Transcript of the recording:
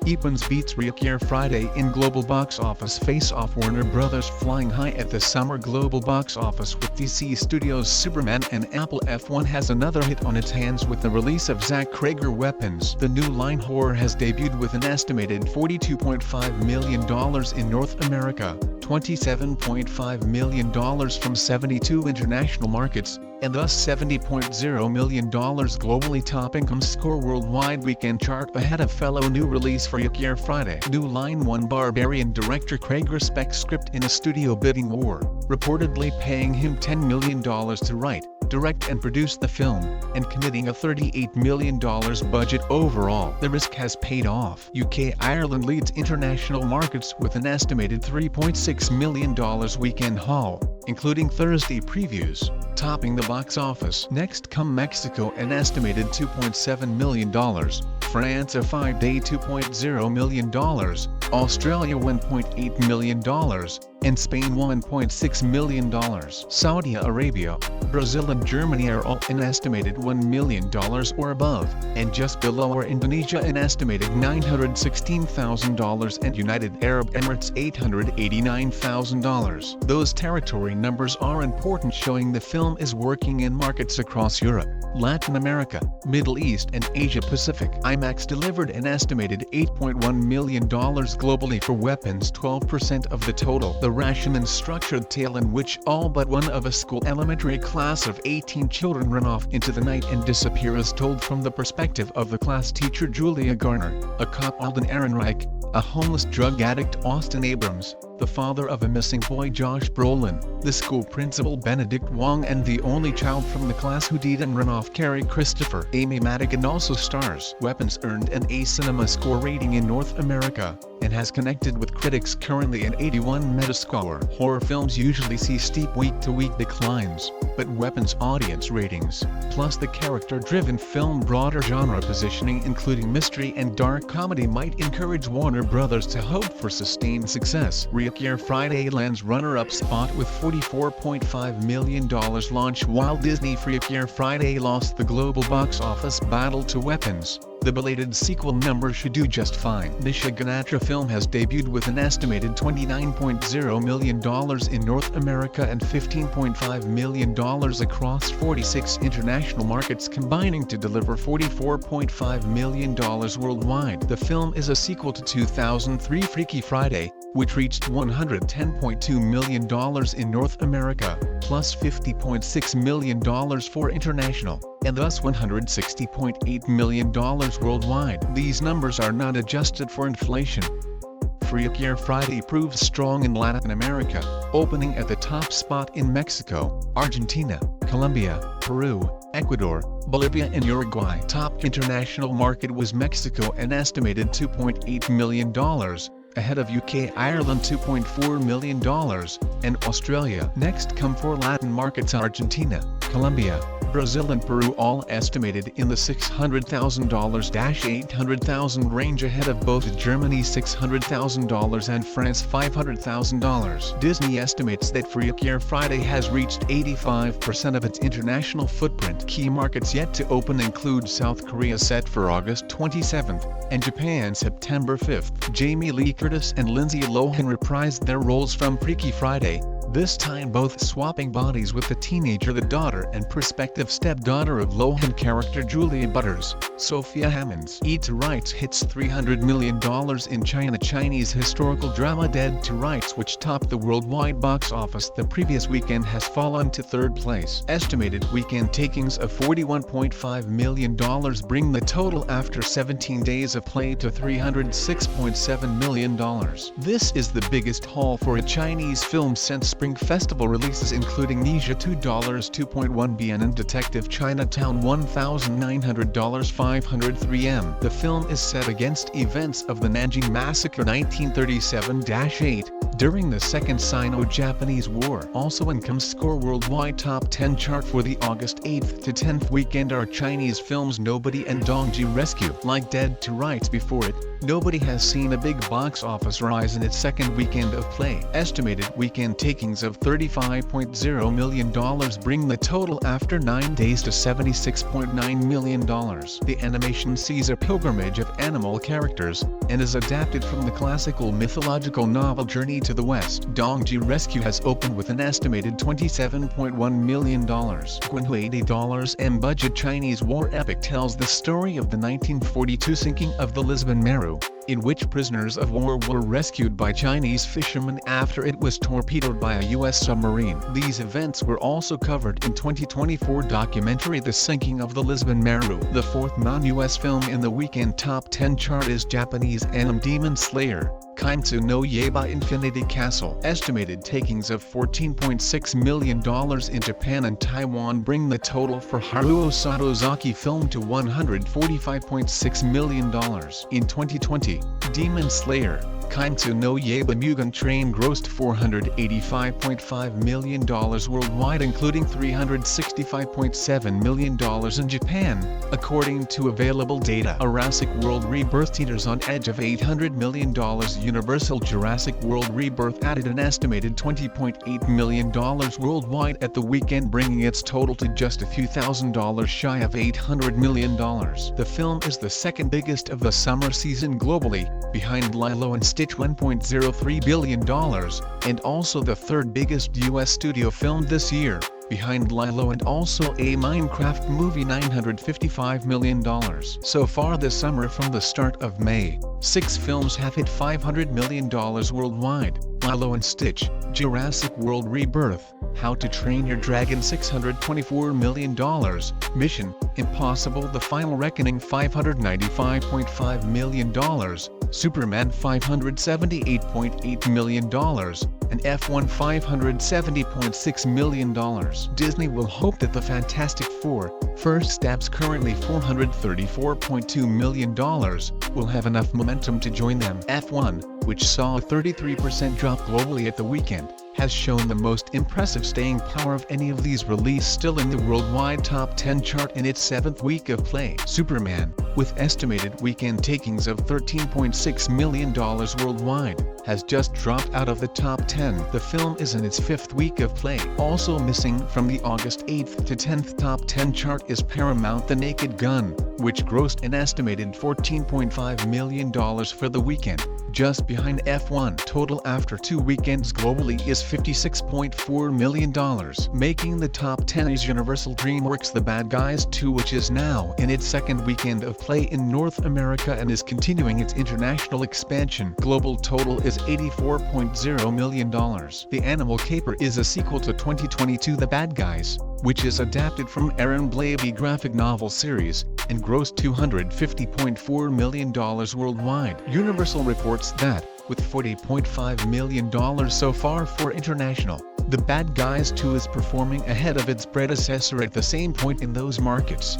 Epon's beats Reakir Friday in global box office face-off. Warner Brothers flying high at the summer global box office with DC Studios' Superman, and Apple F1 has another hit on its hands with the release of Zach Cregger Weapons. The new line horror has debuted with an estimated $42.5 million in North America, $27.5 million from 72 international markets, and thus $70.0 million globally, topping score worldwide weekend chart ahead of fellow new release for Reakir Friday. New Line 1 Barbarian director Cregger specs script in a studio bidding war, reportedly paying him $10 million to write, direct and produce the film, and committing a $38 million budget overall. The risk has paid off. UK-Ireland leads international markets with an estimated $3.6 million weekend haul, including Thursday previews, topping the box office. Next come Mexico, an estimated $2.7 million, France a 5-day $2.0 million, Australia $1.8 million, and Spain $1.6 million. Saudi Arabia, Brazil and Germany are all an estimated $1 million or above, and just below are Indonesia an estimated $916,000 and United Arab Emirates $889,000. Those territory numbers are important, showing the film is working in markets across Europe, Latin America, Middle East and Asia Pacific. IMAX delivered an estimated $8.1 million globally for Weapons, 12% of the total. The Rashomon structured tale in which all but one of a school elementary class of 18 children run off into the night and disappear is told from the perspective of the class teacher Julia Garner, a cop Alden Ehrenreich, a homeless drug addict Austin Abrams, the father of a missing boy Josh Brolin, the school principal Benedict Wong, and the only child from the class who didn't run off Carrie Christopher. Amy Madigan also stars. Weapons earned an A Cinema score rating in North America, and has connected with critics, currently an 81 Metascore. Horror films usually see steep week-to-week declines, but Weapons audience ratings, plus the character-driven film broader genre positioning including mystery and dark comedy, might encourage Warner Brothers to hope for sustained success. Reakir Friday lands runner-up spot with $44.5 million launch, while Disney Reakir Friday lost the global box office battle to Weapons. The belated sequel number should do just fine. Nisha Ganatra film has debuted with an estimated $29.0 million in North America and $15.5 million across 46 international markets, combining to deliver $44.5 million worldwide. The film is a sequel to 2003 Freaky Friday, which reached $110.2 million in North America, plus $50.6 million for international, and thus $160.8 million worldwide. These numbers are not adjusted for inflation. Reakir Friday proves strong in Latin America, opening at the top spot in Mexico, Argentina, Colombia, Peru, Ecuador, Bolivia and Uruguay. Top international market was Mexico, an estimated $2.8 million, ahead of UK-Ireland $2.4 million, and Australia. Next come four Latin markets: Argentina, Colombia, Brazil and Peru, all estimated in the $600,000-$800,000 range, ahead of both Germany $600,000 and France $500,000. Disney estimates that Reakir Friday has reached 85% of its international footprint. Key markets yet to open include South Korea, set for August 27th, and Japan September 5th. Jamie Lee Curtis and Lindsay Lohan reprised their roles from Freaky Friday, this time both swapping bodies with the teenager, the daughter and prospective stepdaughter of Lohan character Julia Butters. Sophia Hammonds. Eat to Rights hits $300 million in China. Chinese historical drama Dead to Rights, which topped the worldwide box office the previous weekend, has fallen to third place. Estimated weekend takings of $41.5 million bring the total after 17 days of play to $306.7 million. This is the biggest haul for a Chinese film since Spring Festival releases, including Nisha $2, 2.1 billion, and Detective Chinatown $1,900, 503 M. The film is set against events of the Nanjing Massacre 1937-8, during the Second Sino-Japanese War. Also in score worldwide top 10 chart for the August 8th to 10th weekend are Chinese films Nobody and Dongji Rescue. Like Dead to Rights before it, Nobody has seen a big box office rise in its second weekend of play. Estimated weekend takings takings of $35.0 million bring the total after 9 days to $76.9 million. The animation sees a pilgrimage of animal characters, and is adapted from the classical mythological novel Journey to the West. Dongji Rescue has opened with an estimated $27.1 million. $180 M-budget Chinese war epic tells the story of the 1942 sinking of the Lisbon Maru, in which prisoners of war were rescued by Chinese fishermen after it was torpedoed by a U.S. submarine. These events were also covered in 2024 documentary The Sinking of the Lisbon Maru. The fourth non-U.S. film in the weekend top 10 chart is Japanese anime Demon Slayer, Kimetsu no Yaiba Infinity Castle. Estimated takings of $14.6 million in Japan and Taiwan bring the total for Haruo Satozaki film to $145.6 million. In 2020, Demon Slayer, Kimetsu no Yaiba Mugen Train grossed $485.5 million worldwide, including $365.7 million in Japan, according to available data. Jurassic World Rebirth teeters on edge of $800 million. Universal Jurassic World Rebirth added an estimated $20.8 million worldwide at the weekend, bringing its total to just a few $1,000 shy of $800 million. The film is the second biggest of the summer season globally, behind Lilo and Stitch $1.03 billion, and also the third biggest U.S. studio film this year, behind Lilo and also a Minecraft movie $955 million. So far this summer, from the start of May, 6 films have hit $500 million worldwide: Lilo and Stitch, Jurassic World Rebirth, How to Train Your Dragon $624 million, Mission Impossible The Final Reckoning $595.5 million, Superman $578.8 million, and F1 $570.6 million. Disney will hope that the Fantastic Four, First Steps currently $434.2 million, will have enough momentum to join them. F1, which saw a 33% drop globally at the weekend, has shown the most impressive staying power of any of these released, still in the worldwide top 10 chart in its 7th week of play. Superman, with estimated weekend takings of $13.6 million worldwide, has just dropped out of the top 10. The film is in its 5th week of play. Also missing from the August 8th to 10th top 10 chart is Paramount The Naked Gun, which grossed an estimated $14.5 million for the weekend. Just behind F1. Total after 2 weekends globally is $56.4 million. Making the top 10 is Universal DreamWorks' The Bad Guys 2, which is now in its 2nd weekend of play in North America and is continuing its international expansion. Global total is $84.0 million. The Animal Caper is a sequel to 2022 The Bad Guys, which is adapted from Aaron Blabey graphic novel series, and grossed $250.4 million worldwide. Universal reports that, with $40.5 million so far for international, The Bad Guys 2 is performing ahead of its predecessor at the same point in those markets.